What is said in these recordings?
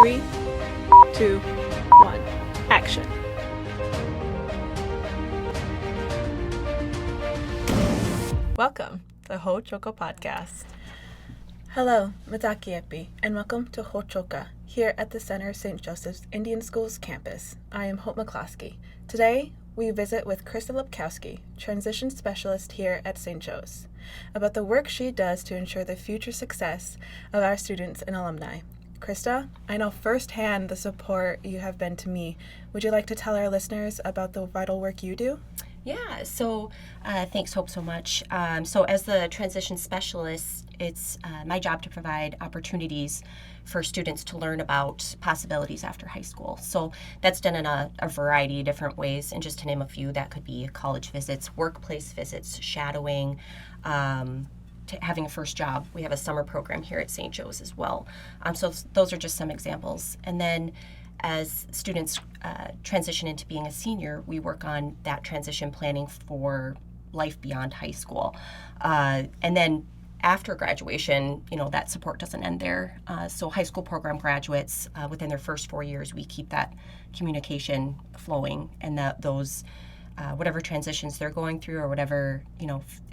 3, 2, 1, action. Welcome to Ho Choco Podcast. Hello, Mataki Epi, and welcome to Ho Choka, here at the Center of St. Joseph's Indian Schools campus. I am Hope Lepkowski. Today, we visit with Krista Lepkowski, Transition Specialist here at St. Joe's, about the work she does to ensure the future success of our students and alumni. Krista, I know firsthand the support you have been to me. Would you like to tell our listeners about the vital work you do? Yeah, so thanks, Hope, so much. So as the transition specialist, it's my job to provide opportunities for students to learn about possibilities after high school. So that's done in a variety of different ways, and just to name a few, that could be college visits, workplace visits, shadowing, having a first job. We have a summer program here at St. Joe's as well. So those are just some examples. And then as students transition into being a senior, we work on that transition planning for life beyond high school. And then after graduation, that support doesn't end there. So high school program graduates, within their first 4 years, we keep that communication flowing, and that those whatever transitions they're going through or whatever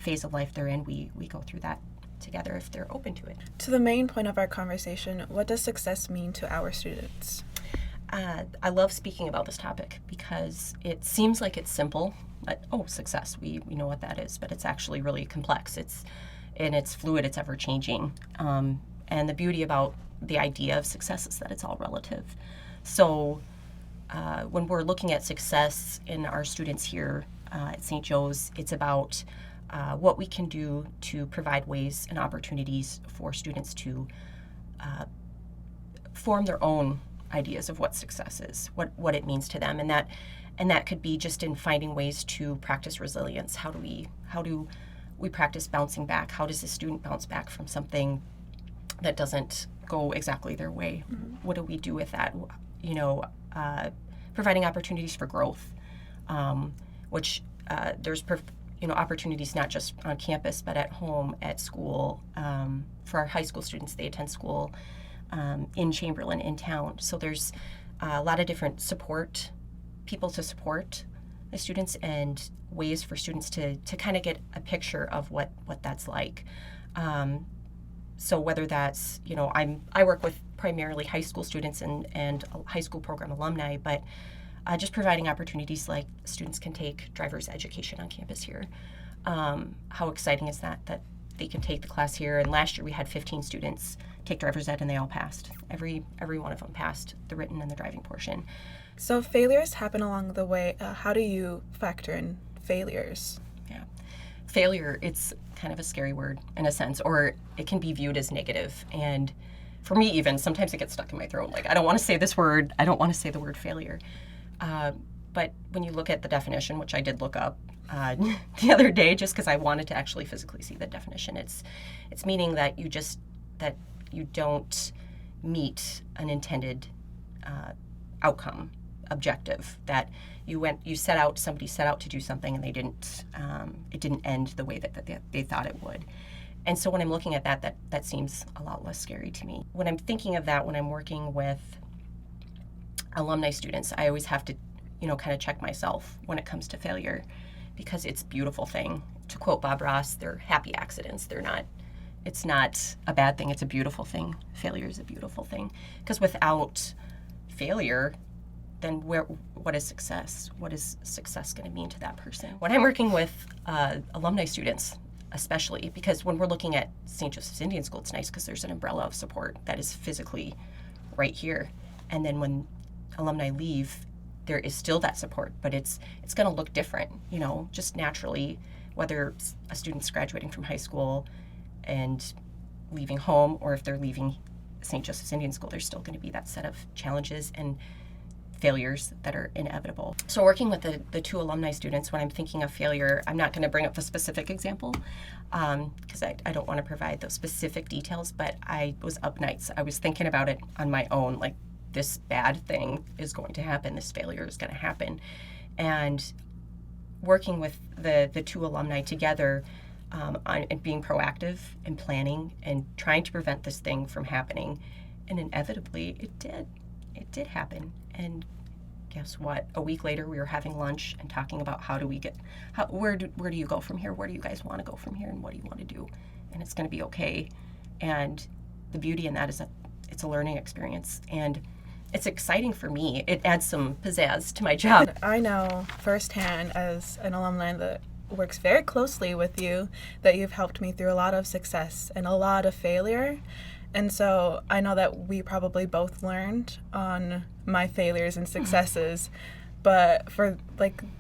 phase of life they're in, we go through that together if they're open to it. To the main point of our conversation, what does success mean to our students? I love speaking about this topic because it seems like it's simple. Success, we know what that is, but it's actually really complex. It's fluid, it's ever changing. And the beauty about the idea of success is that it's all relative. So when we're looking at success in our students here at St. Joe's, it's about what we can do to provide ways and opportunities for students to form their own ideas of what success is, what it means to them, and that could be just in finding ways to practice resilience. How do we practice bouncing back? How does a student bounce back from something that doesn't go exactly their way? Mm-hmm. What do we do with that? Providing opportunities for growth, which there's opportunities not just on campus but at home, at school. For our high school students, they attend school in Chamberlain, in town. So there's a lot of different people to support the students, and ways for students to kind of get a picture of what that's like. So whether that's, I work with primarily high school students and high school program alumni, but just providing opportunities like students can take driver's education on campus here. How exciting is that they can take the class here? And last year we had 15 students take driver's ed, and they all passed. Every one of them passed the written and the driving portion. So failures happen along the way. How do you factor in failures? Yeah. Failure, it's kind of a scary word in a sense, or it can be viewed as negative. And for me even, sometimes it gets stuck in my throat. Like, I don't want to say this word. I don't want to say the word failure. But when you look at the definition, which I did look up the other day just because I wanted to actually physically see the definition, it's meaning that you don't meet an intended outcome, objective, that somebody set out to do something and it didn't end the way that they thought it would. And so when I'm looking at that seems a lot less scary to me. When I'm thinking of that, when I'm working with alumni students, I always have to, kind of check myself when it comes to failure, because it's a beautiful thing. To quote Bob Ross, they're happy accidents. It's not a bad thing. It's a beautiful thing. Failure is a beautiful thing, because without failure, then what is success? What is success going to mean to that person? When I'm working with alumni students, especially, because when we're looking at St. Joseph's Indian School, it's nice because there's an umbrella of support that is physically right here. And then when alumni leave, there is still that support, but it's going to look different, just naturally, whether a student's graduating from high school and leaving home, or if they're leaving St. Joseph's Indian School, there's still going to be that set of challenges and failures that are inevitable. So working with the two alumni students, when I'm thinking of failure, I'm not going to bring up the specific example because I don't want to provide those specific details, but I was up nights. I was thinking about it on my own, like, this bad thing is going to happen, this failure is going to happen. And working with the two alumni together and being proactive and planning and trying to prevent this thing from happening And inevitably, it did. It did happen. And guess what? A week later, we were having lunch and talking about where do you go from here? Where do you guys want to go from here? And what do you want to do? And it's going to be okay. And the beauty in that is that it's a learning experience. And it's exciting for me. It adds some pizzazz to my job. I know firsthand as an alumni that works very closely with you that you've helped me through a lot of success and a lot of failure. And so I know that we probably both learned on my failures and successes, but for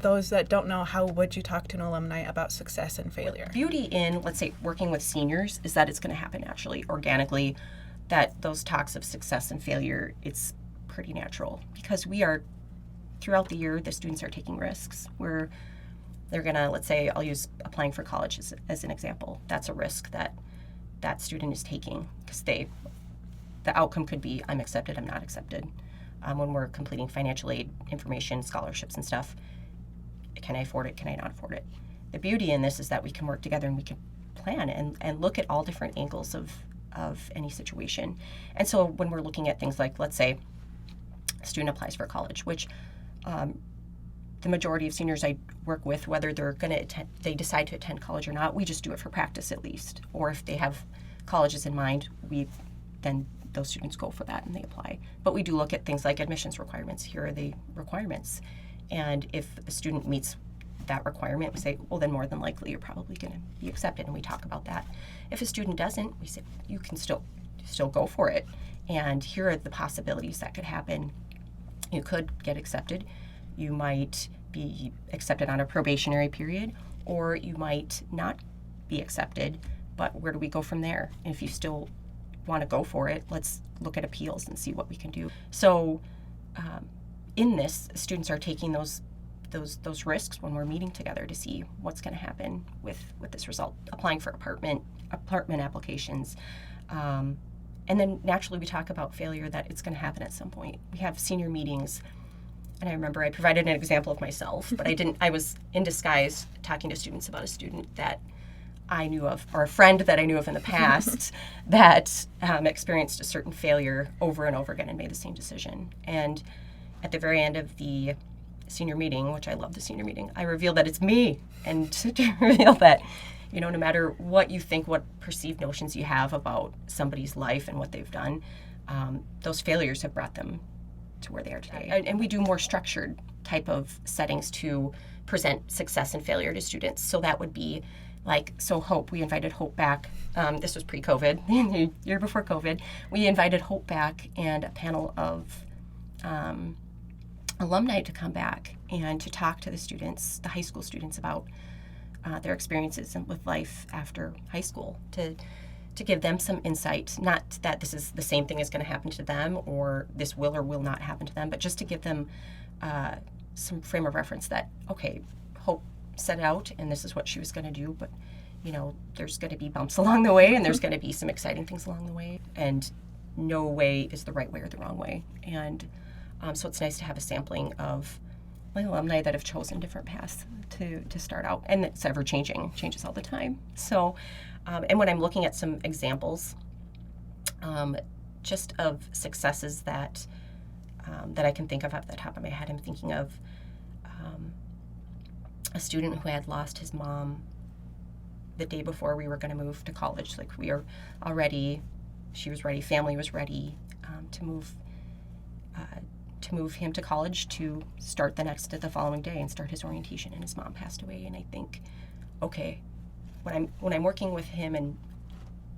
those that don't know, how would you talk to an alumni about success and failure? Beauty in, let's say, working with seniors is that it's going to happen naturally, organically, that those talks of success and failure, it's pretty natural because throughout the year, the students are taking risks where they're going to, let's say, I'll use applying for college as an example. That's a risk that student is taking because the outcome could be I'm accepted, I'm not accepted. When we're completing financial aid information, scholarships and stuff, can I afford it, can I not afford it? The beauty in this is that we can work together and we can plan and look at all different angles of any situation. And so when we're looking at things like, let's say, a student applies for college, which the majority of seniors I work with, whether they decide to attend college or not, we just do it for practice at least. Or if they have colleges in mind, then those students go for that and they apply. But we do look at things like admissions requirements. Here are the requirements. And if a student meets that requirement, we say, well, then more than likely you're probably going to be accepted, and we talk about that. If a student doesn't, we say, you can still go for it. And here are the possibilities that could happen. You could get accepted. You might be accepted on a probationary period, or you might not be accepted, but where do we go from there? And if you still want to go for it, let's look at appeals and see what we can do. So in this, students are taking those risks when we're meeting together to see what's going to happen with this result, applying for apartment applications. And then naturally we talk about failure, that it's going to happen at some point. We have senior meetings. And I remember I provided an example of myself, but I was in disguise talking to students about a student that I knew of, or a friend that I knew of in the past that experienced a certain failure over and over again and made the same decision. And at the very end of the senior meeting, which I love the senior meeting, I revealed that it's me. And to reveal that, no matter what you think, what perceived notions you have about somebody's life and what they've done, those failures have brought them to where they are today. And we do more structured type of settings to present success and failure to students. So that would be Hope, we invited Hope back. This was pre-COVID, the year before COVID. We invited Hope back and a panel of alumni to come back and to talk to the students, the high school students, about their experiences with life after high school, to give them some insight, not that this is the same thing is going to happen to them or this will or will not happen to them, but just to give them some frame of reference that, okay, Hope set out and this is what she was going to do, but there's going to be bumps along the way and there's going to be some exciting things along the way, and no way is the right way or the wrong way. And so it's nice to have a sampling of alumni that have chosen different paths to start out, and it's ever changing, changes all the time. So and when I'm looking at some examples just of successes that I can think of off the top of my head, I'm thinking of a student who had lost his mom the day before we were going to move to college. We are already, she was ready, family was ready to move him to college to start the following day and start his orientation, and his mom passed away. And I think, okay, when I'm working with him and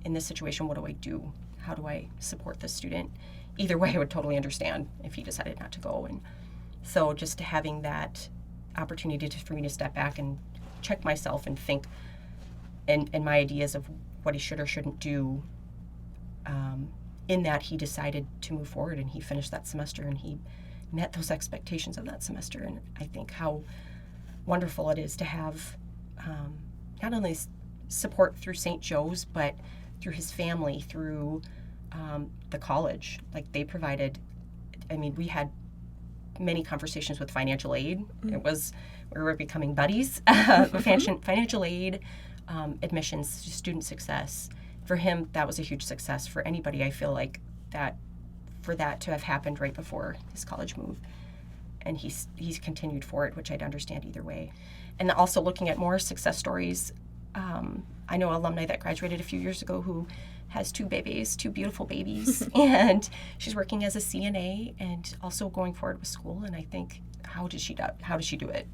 in this situation, what do I do? How do I support this student? Either way, I would totally understand if he decided not to go. And so just having that opportunity for me to step back and check myself and think and my ideas of what he should or shouldn't do, in that he decided to move forward and he finished that semester and he met those expectations of that semester. And I think how wonderful it is to have not only support through St. Joe's, but through his family, through the college. They provided, we had many conversations with financial aid. Mm-hmm. We were becoming buddies. Financial aid, admissions, student success. For him, that was a huge success. For anybody, I feel like that for that to have happened right before his college move. And he's continued for it, which I'd understand either way. And also looking at more success stories. I know alumni that graduated a few years ago who has two beautiful babies, and she's working as a CNA and also going forward with school. And I think, how does she do it?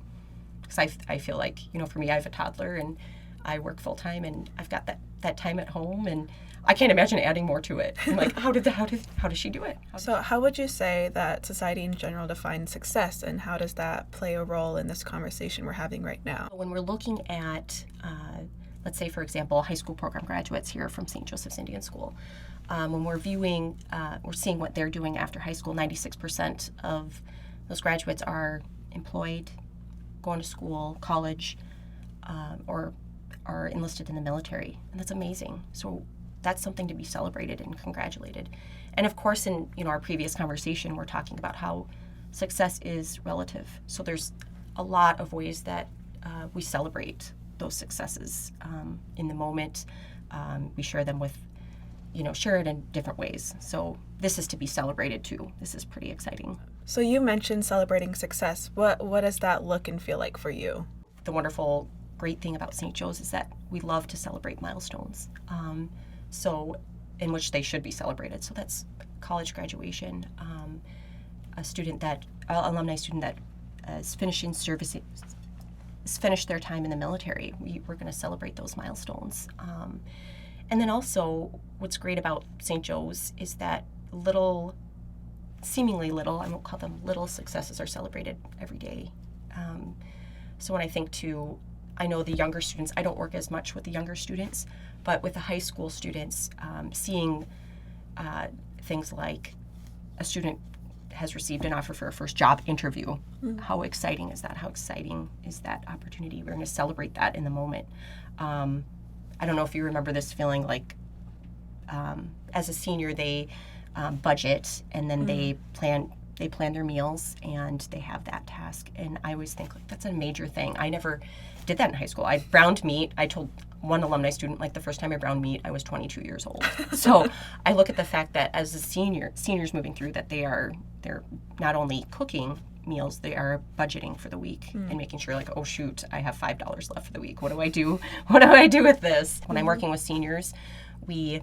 Because I feel like, for me, I have a toddler and I work full time and I've got that time at home, and I can't imagine adding more to it. I'm like, how does she do it? So how would you say that society in general defines success, and how does that play a role in this conversation we're having right now? When we're looking at, let's say, for example, high school program graduates here from St. Joseph's Indian School, when we're seeing what they're doing after high school, 96% of those graduates are employed, going to school, college, or are enlisted in the military, and that's amazing. So that's something to be celebrated and congratulated. And of course, in our previous conversation, we're talking about how success is relative. So there's a lot of ways that we celebrate those successes in the moment. We share them with, share it in different ways. So this is to be celebrated too. This is pretty exciting. So you mentioned celebrating success. What does that look and feel like for you? The wonderful, great thing about St. Joe's is that we love to celebrate milestones. So in which they should be celebrated. So that's college graduation, alumni student that is finishing service, has finished their time in the military. We're going to celebrate those milestones. And then also, what's great about St. Joe's is that seemingly little, I won't call them little, successes are celebrated every day. So when I think to, I know the younger students, I don't work as much with the younger students, but with the high school students, seeing things like a student has received an offer for a first job interview. Mm-hmm. How exciting is that? How exciting is that opportunity? We're going to celebrate that in the moment. I don't know if you remember this feeling like as a senior, they budget, and then they plan their meals, and they have that task. And I always think, like, that's a major thing. I never did that in high school. I browned meat. I told one alumni student, like, the first time I browned meat, I was 22 years old. So I look at the fact that as a seniors moving through, that they're not only cooking meals, they are budgeting for the week and making sure, like, oh shoot, I have $5 left for the week. What do I do? What do I do with this? When I'm working with seniors, we,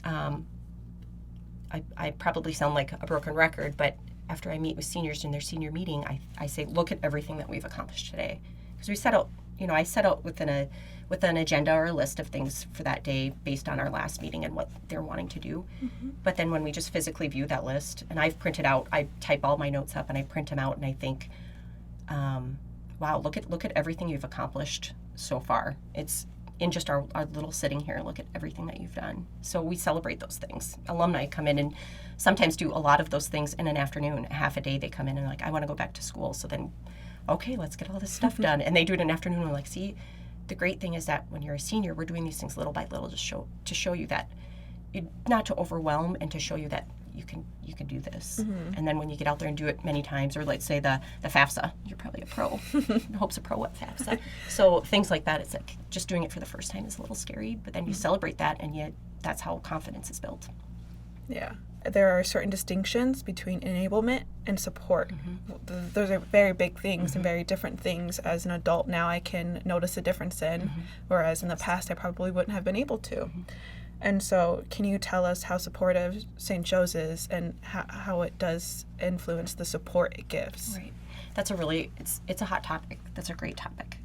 I probably sound like a broken record, but after I meet with seniors in their senior meeting, I say, look at everything that we've accomplished today. Because we set out, I set out with an agenda or a list of things for that day based on our last meeting and what they're wanting to do. Mm-hmm. But then when we just physically view that list, and I've printed out, I type all my notes up and I print them out, and I think, wow, look at everything you've accomplished so far. It's in just our little sitting here, look at everything that you've done. So we celebrate those things. Alumni come in and sometimes do a lot of those things in an afternoon. Half a day they come in and, like, I want to go back to school. So then, okay, let's get all this stuff done. And they do it in an afternoon. And we're like, see, the great thing is that when you're a senior, we're doing these things little by little to show you that, not to overwhelm, and to show you that you can do this. Mm-hmm. And then when you get out there and do it many times, or let's say the FAFSA, you're probably a pro. Hope's a pro at FAFSA. So things like that, it's like just doing it for the first time is a little scary, but then you celebrate that, and yet that's how confidence is built. Yeah. There are certain distinctions between enablement and support. Mm-hmm. Those are very big things and very different things. As an adult now, I can notice a difference in, whereas in the past I probably wouldn't have been able to. Mm-hmm. And so can you tell us how supportive St. Joe's is, and how it does influence the support it gives? Right. That's it's a hot topic. That's a great topic.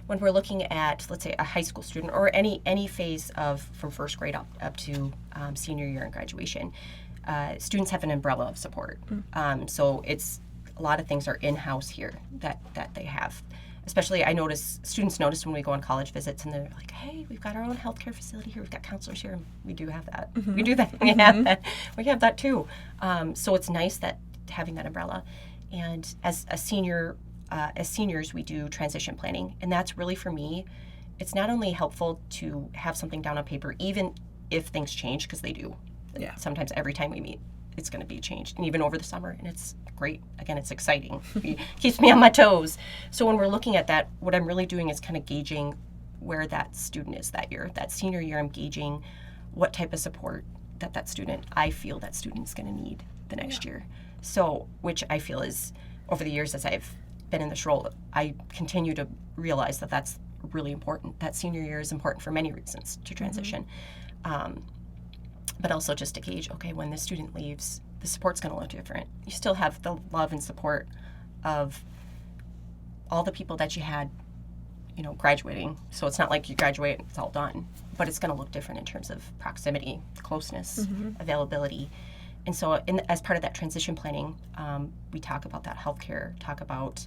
When we're looking at, let's say, a high school student, or any phase from first grade up to senior year in graduation, students have an umbrella of support. So a lot of things are in-house here that they have. Especially, I notice students notice when we go on college visits, and they're like, hey, we've got our own healthcare facility here, we've got counselors here, and we do have that. Mm-hmm. We do that. We have that. We have that too. So it's nice that having that umbrella. And as seniors, we do transition planning, and that's really, for me, it's not only helpful to have something down on paper, even if things change, because they do. Yeah. Sometimes every time we meet, it's going to be changed, and even over the summer, and it's great. Again, it's exciting. It keeps me on my toes. So when we're looking at that, what I'm really doing is kind of gauging where that student is that year. That senior year, I'm gauging what type of support that student, I feel that student's going to need the next year. So, which I feel is, over the years as I've been in this role, I continue to realize that that's really important. That senior year is important for many reasons to transition. But also just to gauge, okay, when the student leaves, the support's going to look different. You still have the love and support of all the people that you had, graduating. So it's not like you graduate and it's all done, but it's going to look different in terms of proximity, closeness, availability. And so as part of that transition planning, we talk about that healthcare, talk about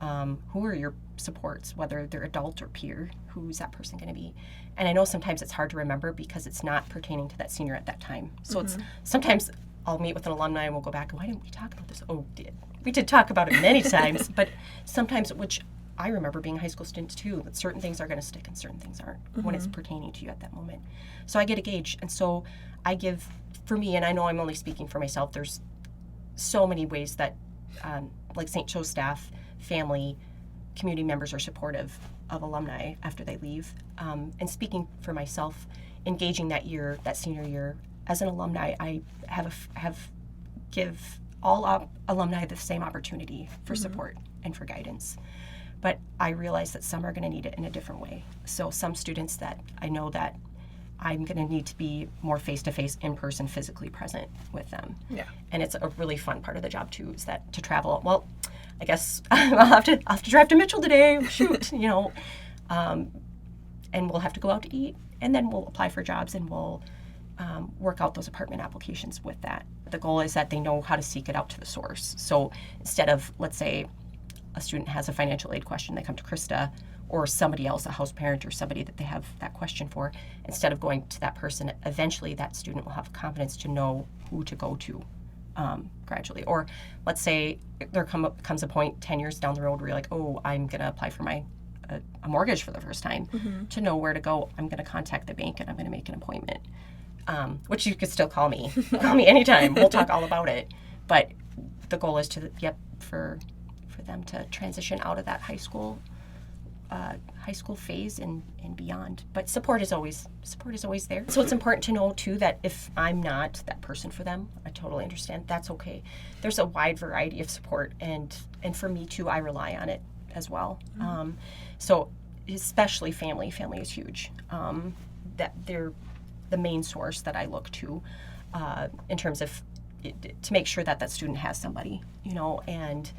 who are your supports, whether they're adult or peer, who's that person going to be? And I know sometimes it's hard to remember because it's not pertaining to that senior at that time. So it's sometimes I'll meet with an alumni and we'll go back, why didn't we talk about this? Oh, we did talk about it many times, but sometimes, which I remember being a high school student too, that certain things are going to stick and certain things aren't when it's pertaining to you at that moment. So I get a gauge. And so I give, for me, and I know I'm only speaking for myself, there's so many ways that like St. Joe's staff, family, community members are supportive of alumni after they leave. And speaking for myself, engaging that year, that senior year, as an alumni, I give all alumni the same opportunity for support and for guidance. But I realize that some are going to need it in a different way. So some students that I know that I'm going to need to be more face-to-face, in-person, physically present with them. Yeah. And it's a really fun part of the job too, is that to travel. Well, I guess I'll have to drive to Mitchell today. Shoot, and we'll have to go out to eat, and then we'll apply for jobs, and we'll work out those apartment applications with that. The goal is that they know how to seek it out to the source. So instead of, let's say, a student has a financial aid question, they come to Krista or somebody else, a house parent or somebody that they have that question for, instead of going to that person, eventually that student will have confidence to know who to go to gradually. Or let's say there comes a point 10 years down the road where you're like, oh, I'm going to apply for a mortgage for the first time. To know where to go, I'm going to contact the bank and I'm going to make an appointment, which you could still call me. Call me anytime. We'll talk all about it. But the goal is for them to transition out of that high school phase and beyond. But support is always there. So it's important to know too that if I'm not that person for them, I totally understand. That's okay. There's a wide variety of support, and for me too, I rely on it as well. So especially family is huge. That they're the main source that I look to in terms of to make sure that student has somebody, and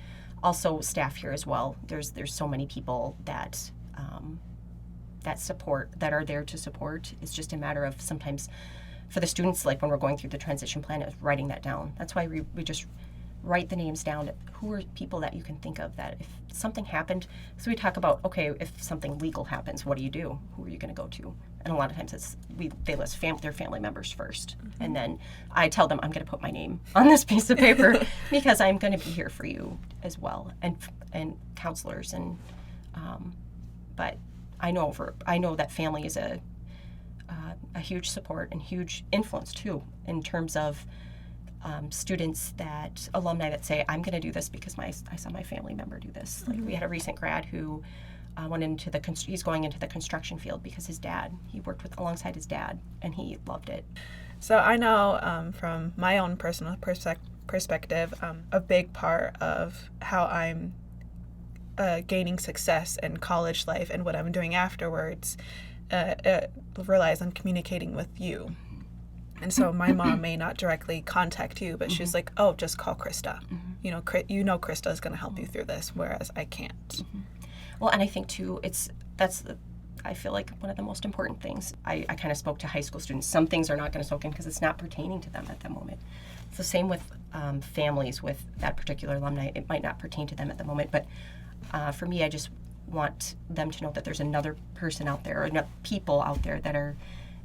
also staff here as well. There's so many people that that are there to support. It's just a matter of sometimes for the students, like when we're going through the transition plan, is writing that down. That's why we just write the names down. Who are people that you can think of that if something happened? So we talk about, okay, if something legal happens, what do you do? Who are you going to go to? And a lot of times they list their family members first. And then I tell them I'm going to put my name on this piece of paper because I'm going to be here for you as well, and counselors. And but I know that family is a huge support and huge influence too in terms of students alumni that say, I'm going to do this because I saw my family member do this. Like we had a recent grad who he's going into the construction field because he worked alongside his dad, and he loved it. So I know from my own personal perspective, a big part of how I'm gaining success in college life and what I'm doing afterwards relies on communicating with you. And so my mom may not directly contact you, but she's like, oh, just call Krista. Krista is going to help you through this, whereas I can't. Well, and I think too, I feel like one of the most important things. I kind of spoke to high school students. Some things are not going to soak in because it's not pertaining to them at that moment. It's the same with families with that particular alumni. It might not pertain to them at the moment, but for me, I just want them to know that there's another person out there, or enough people out there that are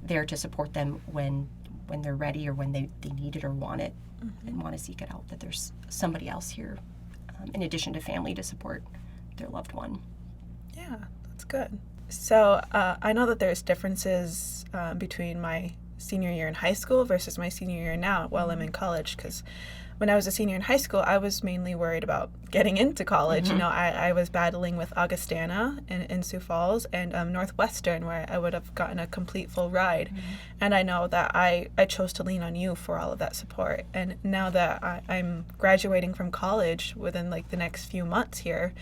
there to support them when they're ready or when they need it or want it and want to seek it out, that there's somebody else here in addition to family to support their loved one. Yeah, that's good. So I know that there's differences between my senior year in high school versus my senior year now while I'm in college, because when I was a senior in high school, I was mainly worried about getting into college. You know, I was battling with Augustana in Sioux Falls and Northwestern, where I would have gotten a complete full ride. And I know that I chose to lean on you for all of that support. And now that I'm graduating from college within like the next few months here,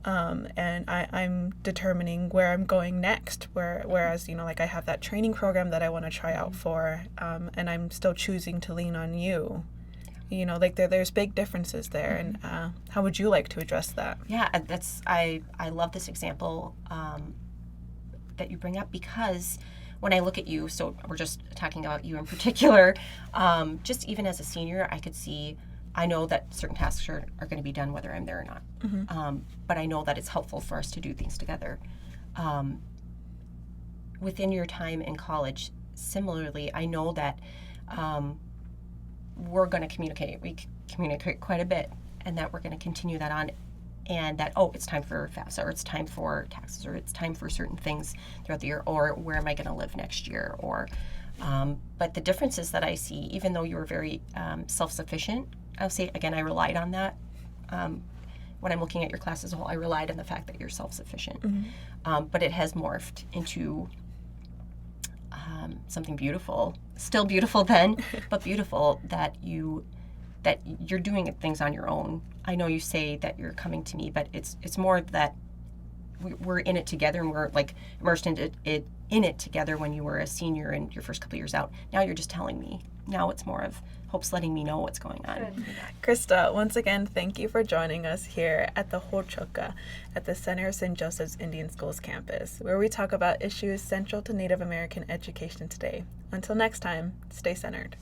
and I'm determining where I'm going next, whereas, you know, like I have that training program that I want to try out for, and I'm still choosing to lean on you. You know, like there's big differences there, and how would you like to address that? Yeah, I love this example that you bring up, because when I look at you, so we're just talking about you in particular, just even as a senior, I know that certain tasks are going to be done whether I'm there or not. But I know that it's helpful for us to do things together. Within your time in college, similarly, I know that we're going to communicate. We communicate quite a bit, and that we're going to continue that on. And that, it's time for FAFSA, or it's time for taxes, or it's time for certain things throughout the year, or where am I going to live next year, or but the differences that I see, even though you were very self-sufficient, I'll say again, I relied on that. When I'm looking at your class as a whole, I relied on the fact that you're self-sufficient. But it has morphed into something beautiful, still beautiful then, but beautiful that you're doing things on your own. I know you say that you're coming to me, but it's more that we're in it together, and we're like immersed in it together when you were a senior and your first couple years out. Now you're just telling me. Now it's more of Hope's letting me know what's going on. Good. Krista, once again, thank you for joining us here at the Ho-Chukka at the Center of St. Joseph's Indian Schools campus, where we talk about issues central to Native American education today. Until next time, stay centered.